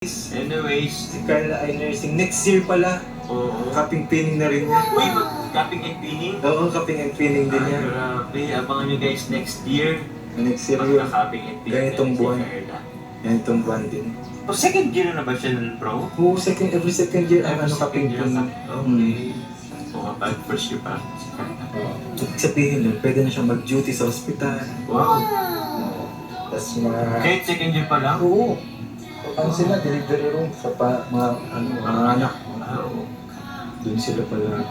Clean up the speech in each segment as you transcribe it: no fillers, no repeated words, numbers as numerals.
Anyways, Si Carla ay nursing. Next year pala, oo. cupping pinning na rin niya. Uy, mag-capping and pinning? Oo, cupping and pinning din niya. Grabe, abangan nyo guys next year. Next year yun. Magka-capping and pinning Ganitong na si buwan. Carla. Ganitong buwan din. O second year na ba siya ng pro? Oo, every second year ang ano cupping year pinning. Okay. Oo, pag first year pa si Carla. Ibig sabihin nun, pwede na siyang mag-duty sa ospital. Wow. Tapos mga... Kahit second year pa lang? Oo. Ano sila, delivery room sa mga anak. Oo. Doon sila pala.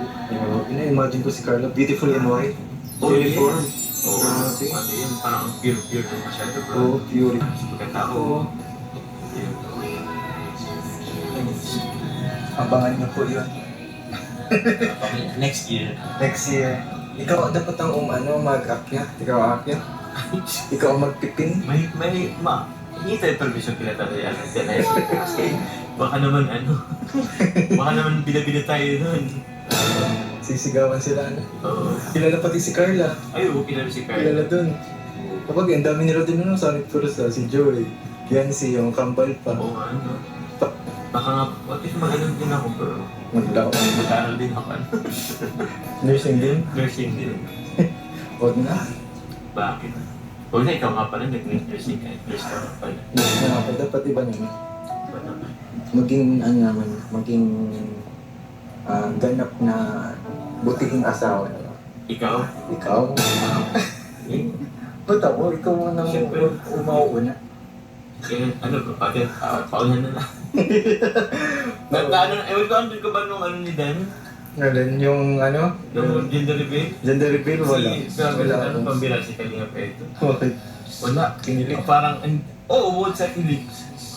Ina-imagine ko si Carla, beautiful in white. Oh, Uniform. Oo, Grabe. ano yun, parang pure na masyado bro. Oo, pure. Pagkatao. Oo. Abangan niyo po yun. Next year. Next year. Ikaw dapat ang mag-akyat. Ikaw akyat. Ikaw ang magpipin. Hindi tayo permission kila tayo yan. Kasi baka naman baka naman bida-bida tayo nun. Sisigawan sila. Oo. Kilala pati si Carla. Ay, oo, kilala si Carla. Kilala dun. Kapag ang dami nila din Sonic Force si Joey. Yan si yung kambal pa. Oo, ano. Baka nga, at least magaling din ako, pero Maglao. mag-aral din ako. Nursing din. Nursing din. Huwag na. Bakit? Huwag na, ikaw nga pala, nag-nursing ka. Nurse ka nga pala. Dapat iba naman. Ba naman? Maging ganap na butihing asawa na. Ikaw? Ikaw? Eh, Ba't ako? Ikaw mo nang Siyempre. umauuna. kaya, paunan na lang. Ewan ko, andun ka ba nung ni Dan? Ngalan yung Nung gender reveal? gender reveal, wala. Wala. Ano pambira si Kalinga Peto? Okay. Wala. Kinilig. Parang, wood sa kilig.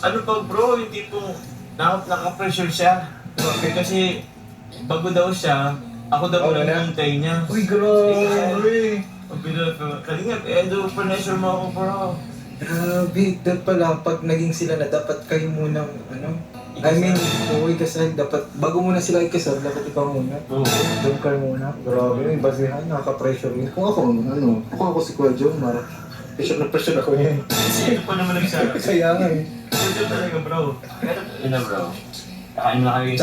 Ano pa bro, yung tipong naka-pressure siya. Kasi bago daw siya, ako daw Oh, lang wala. hintay niya. Uy, grabe! Kalinga, do pressure mo ako bro. Grabe, dapat pala pag naging sila na dapat kayo munang ikasal. Dapat, bago muna sila ikasal, dapat ikaw muna. Oo. Doon ka muna. Grabe, may basihan, nakaka-pressure yun. Kung ako si Kuya Jomar, pressure na pressure ako yun. Kasi ito pa naman nagsabi. Kaya nga eh. Ito talaga bro. Ito na bro. Kain na kayo